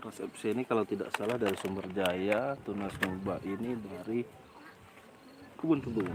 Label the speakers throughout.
Speaker 1: Mas FC ini kalau tidak salah dari Sumber Jaya, Tunas Nuba ini dari Kebun Tubuh.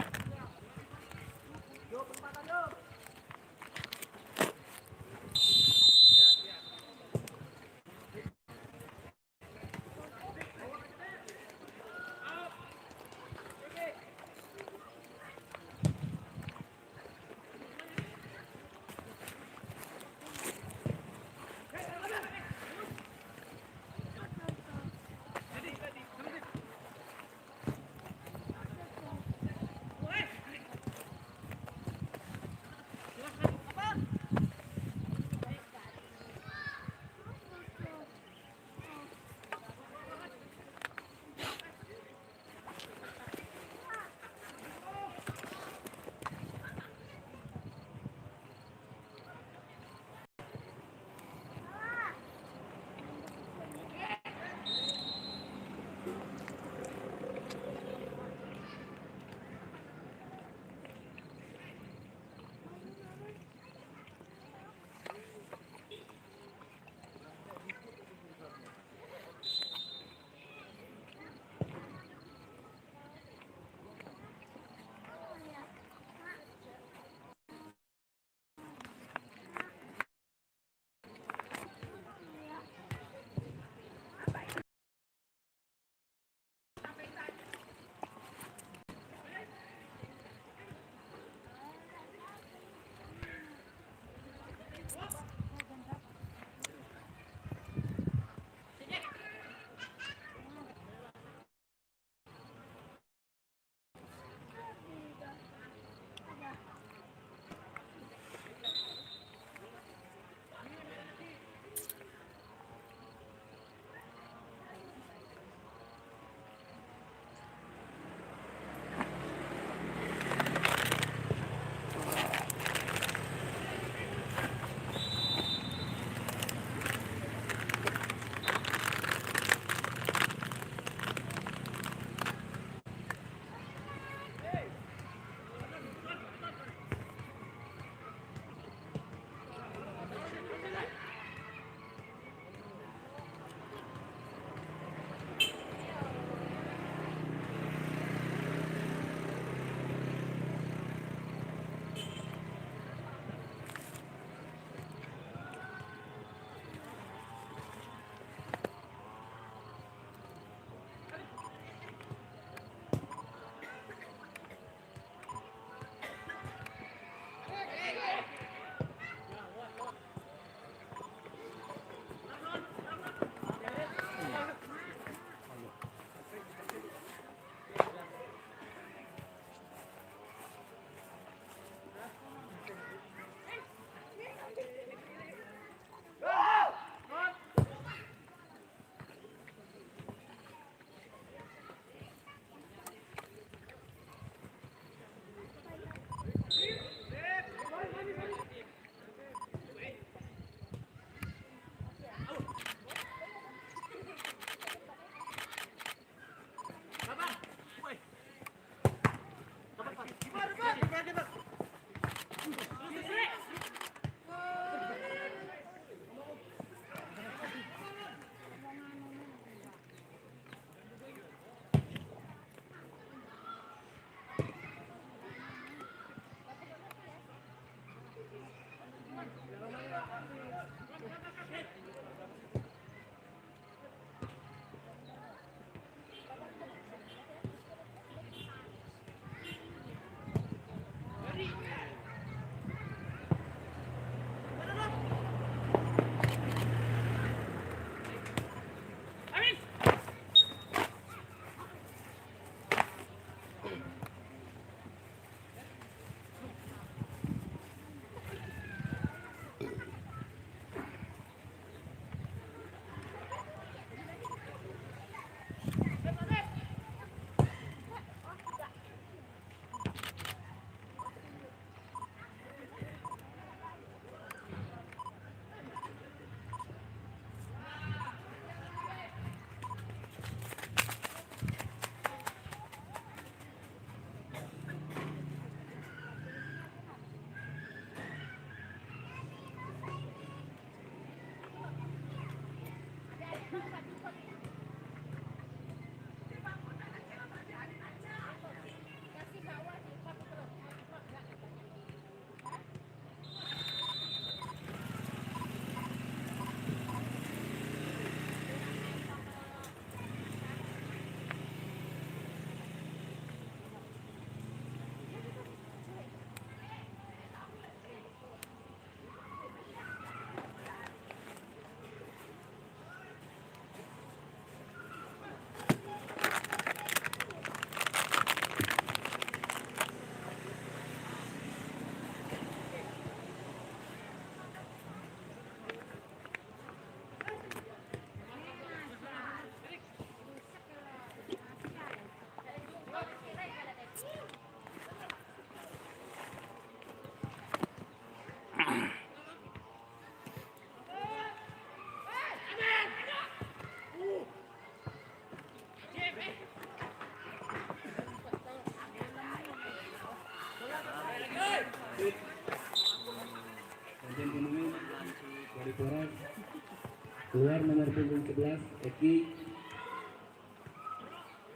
Speaker 2: Keluar nomor punggung 11 Eki.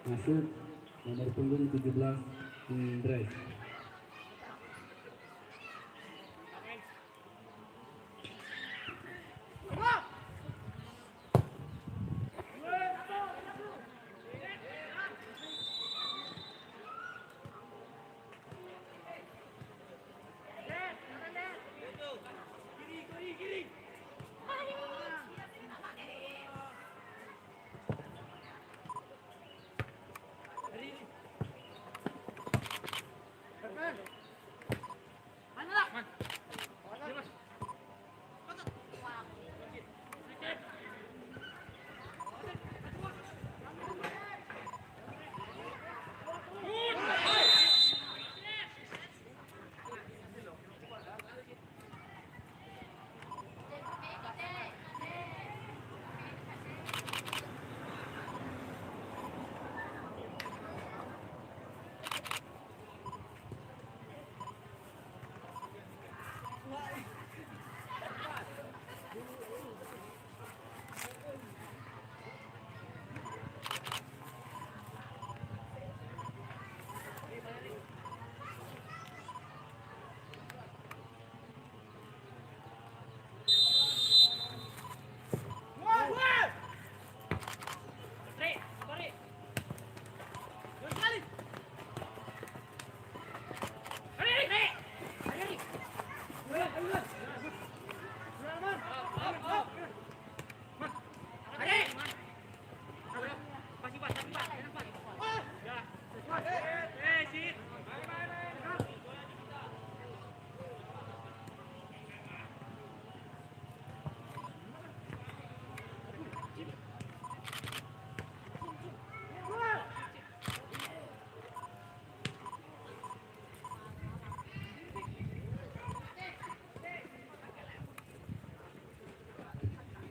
Speaker 2: Masuk nomor punggung 17 Indres.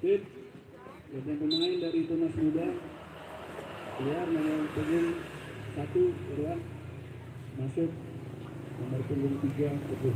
Speaker 2: Tip, yang pemain dari Tunas Muda keluar nomor punggung 1 Irwan, masuk nomor punggung 3 Teguh.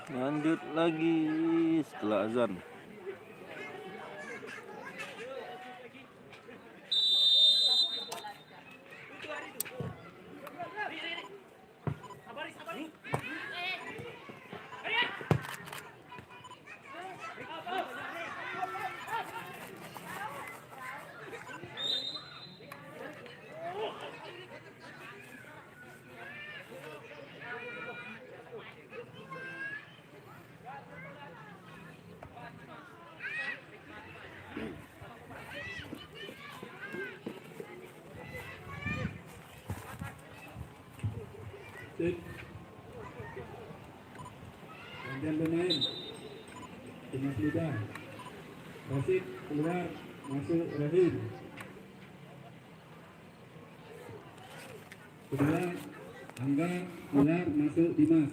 Speaker 1: Lanjut lagi setelah azan.
Speaker 2: Sip. Gantian pemain. Timnas Muda. Rasid keluar, masuk Rahim. Kedua, Angga keluar, masuk Dimas.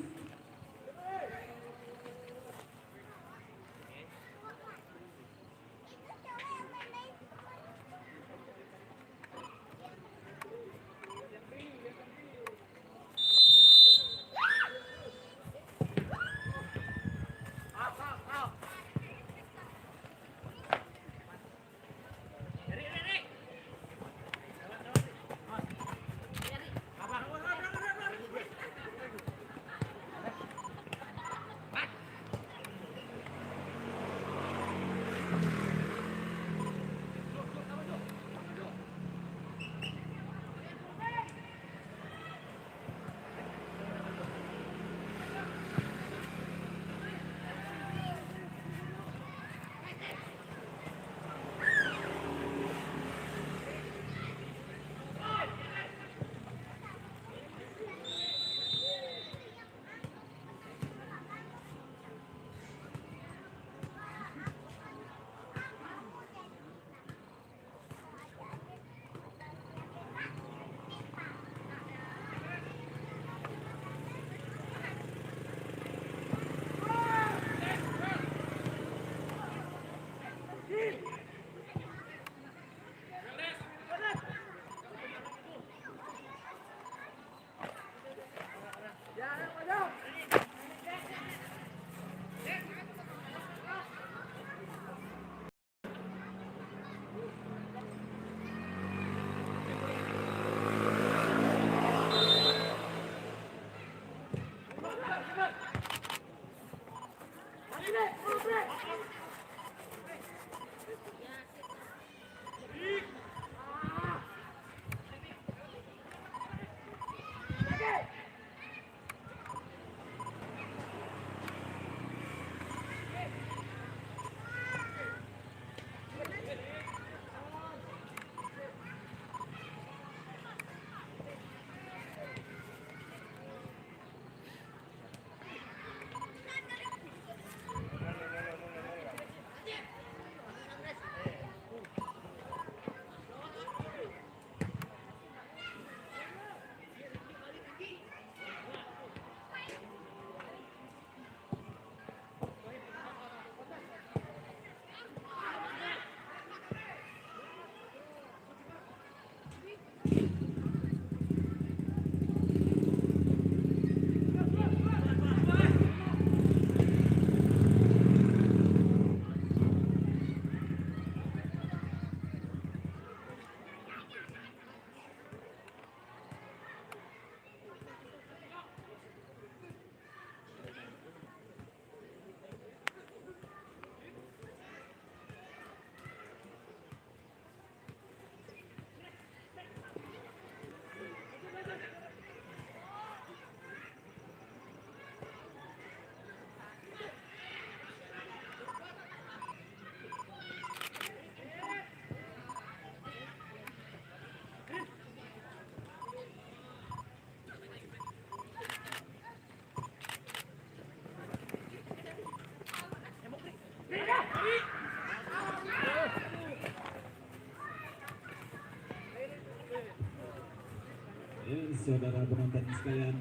Speaker 2: Ya, saudara penonton sekalian,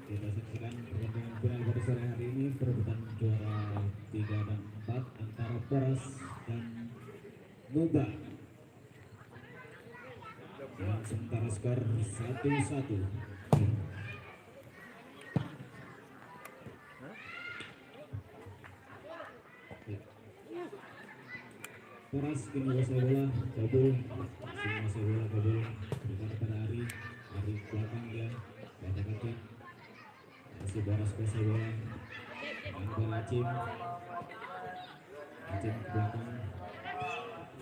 Speaker 2: kita saksikan pertandingan final pada sore hari ini, perebutan juara 3 dan 4 antara Poras dan Nuba. Dan sementara skor 1-1. Poras kini menguasai bola, kabul, menguasai bola, kabul, berikan kepada Ari belakang dia, banyak kaki, masih Poras menguasai bola, dan bola Acim ke belakang,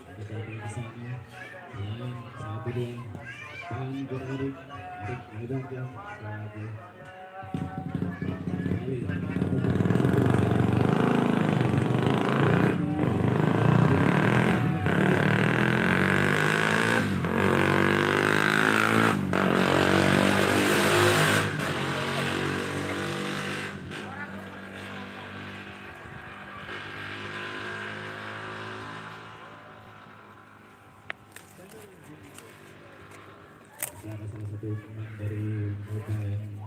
Speaker 2: ada kaki ke sana, lain 1-2, dan ke Ari lebar dia, ada salah satu pemain dari Nuba yang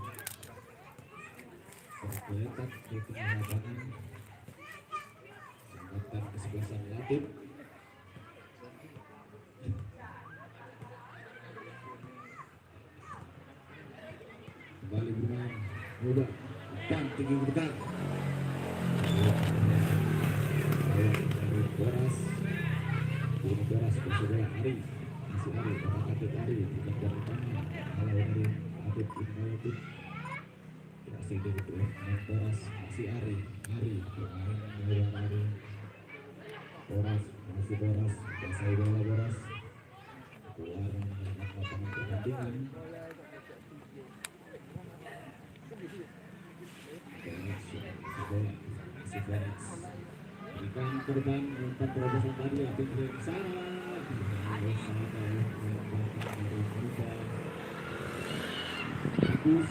Speaker 2: tergeletak di tengah lapangan, menyebabkan kesebelasan Latif. Kembali bermain Nuba, umpan tinggi ke depan. Dari Poras, Poras bersih bola Ari. Ari, orang Adit Ari, tidak dari tangan. Kalau Ari, Adit Ibnulatif masih di Poras, masih Ari bermain melawan Ari. Poras, masih Poras, selesai bola Poras. Keluar menengah lapangan pertandingan. Masih Poras. Berikan korban umpan terobosan tadi, Adit dari sana. Bagus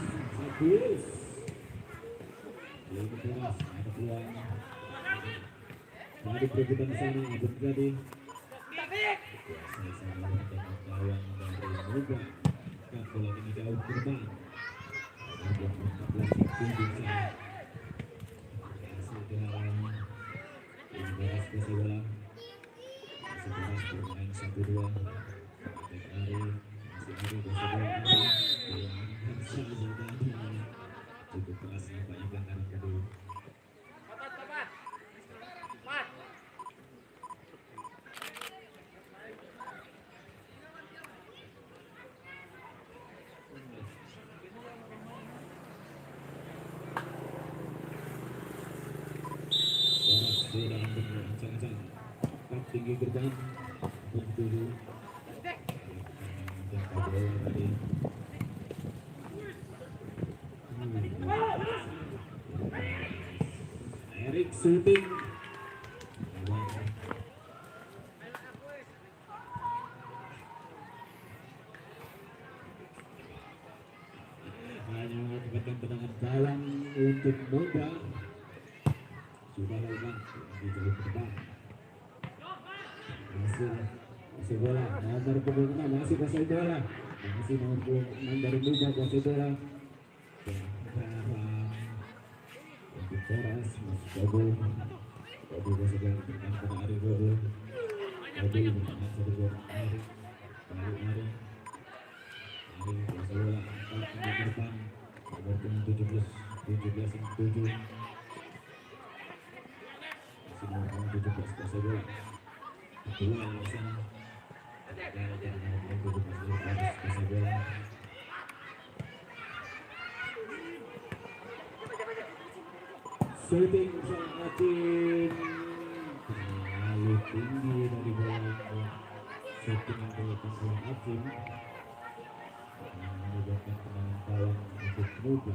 Speaker 2: Lalu Poras ada peluang dari perebutan sana Abun Gadi saya salah dengan gawang dari Nuba. Bola ini jauh ke depan, ada 14 bisa hasil dihalang. Ini Poras kasih bola, Poras bermain 1-2. Ari masih kasih bola cukup keras nampaknya pelanggaran kedua. ancang-ancang empat tinggi gerbang bertuju jangka bola tadi. Erik shooting hanya mengakibatkan tendangan dalam untuk Muda. Sudah lakukan di jalur depan. Masih bola nomor punggung 6 masih kuasai bola. Masih nomor punggung 6 dari Muda kuasai bola. Untuk Boras masih Bobo kuasai bola bertahan pada Ari Bobo. Bobo bertahan satu bola Ari kuasai bola 4 di depan. Nomor punggung 17 yang 7. Nomor 17 kuasai bola kedua yang sana dan nomor 17 kuasai bola shooting sang Acin terlalu tinggi dari bola shooting yang dilakukan oleh Acin menyebabkan tendangan gawang untuk Muda.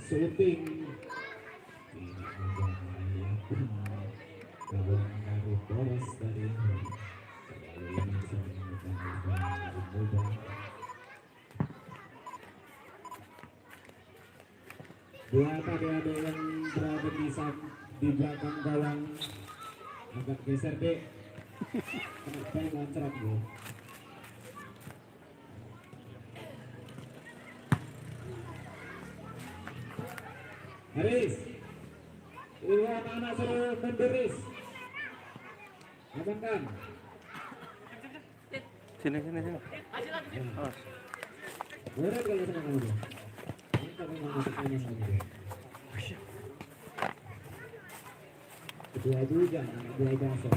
Speaker 2: Shooting gawang dari Boras tadi buat adik-adik yang berada di belakang gawang agak geser dek kenapa yang loncat bro. Haris Iwan anak suruh menderis abangkan
Speaker 1: Sini.
Speaker 2: awas boleh kalau sama kamu deh kita memang masuknya sama dia kedua bujang anak buah bangsa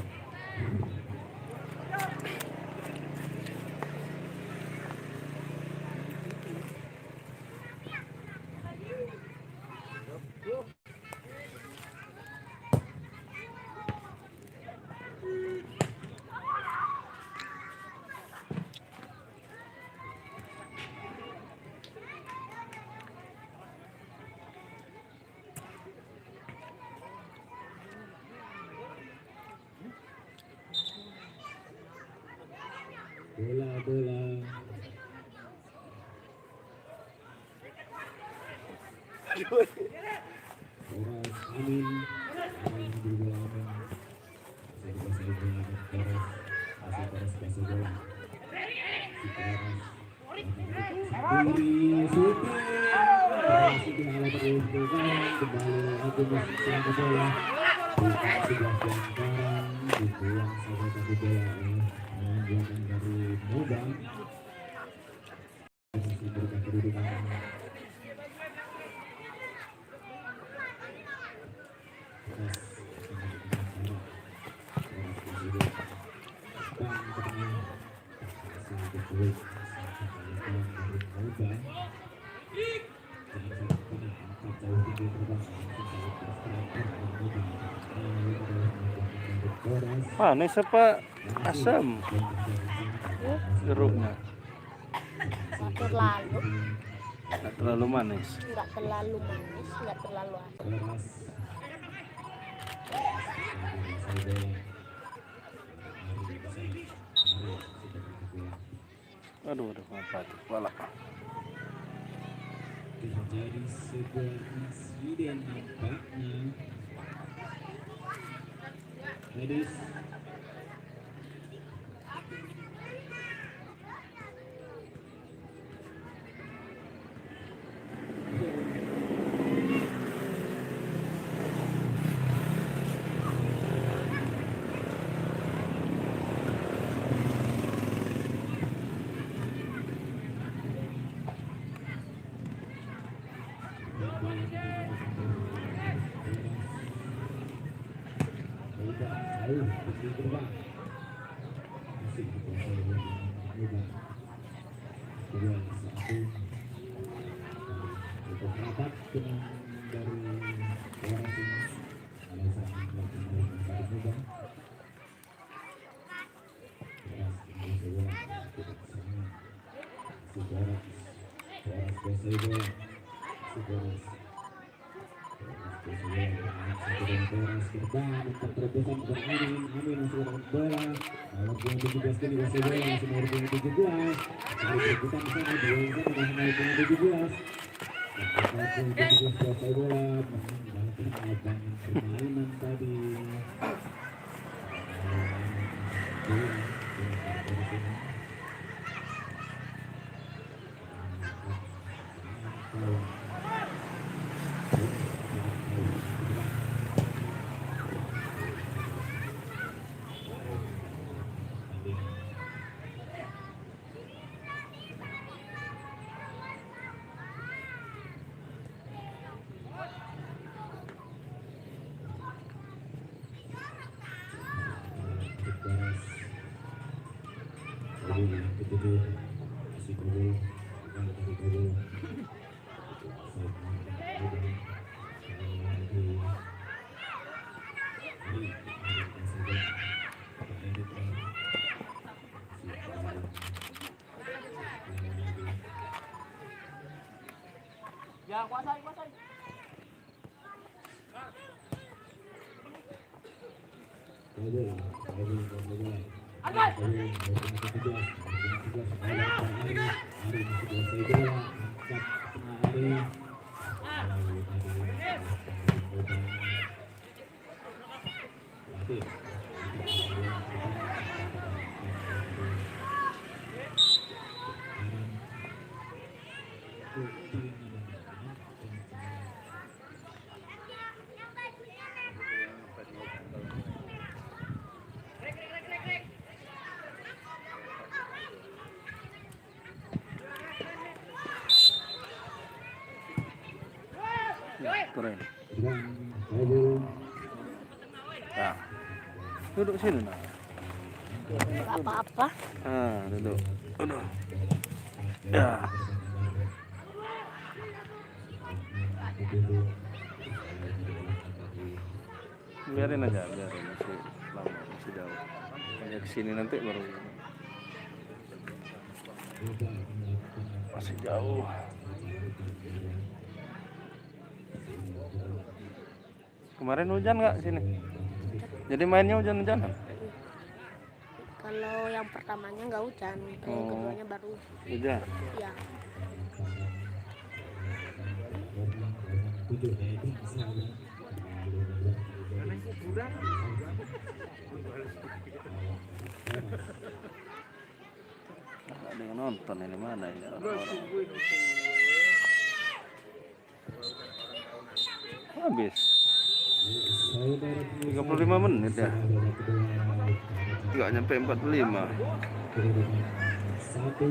Speaker 2: bola Boras Amin bola Amin masih bola Boras kasih bola Diri shooting masih dihalau terus kembali Agus sama bola dikasih pelanggaran dibuang satu bola buatan dari Muda masih berikan kedudukan
Speaker 1: Manis apa asam jeruknya? Nggak terlalu manis.
Speaker 3: Nggak terlalu manis, nggak terlalu asam.
Speaker 1: Aduh, apa tuh? Kepala.
Speaker 2: Terjadi sebuah insiden nampaknya. Ladies,
Speaker 4: Ya, kuasai, kuasai.
Speaker 1: Keren. Nah, duduk sini nah.
Speaker 3: Nggak apa-apa.
Speaker 1: Ah, duduk. Aduh. Ya. Biarin aja, biarin masih lama, masih jauh. Hanya kesini nanti baru. Masih jauh. Kemarin hujan nggak sini? Jadi mainnya hujan-hujanan?
Speaker 3: Kalau yang pertamanya nggak hujan, kalau yang keduanya baru
Speaker 1: Hujan.
Speaker 3: ya.
Speaker 1: Nggak ada yang nonton ini, mana ini orang-orang. Habis 35 menit ya, nggak nyampe 45.
Speaker 2: Satu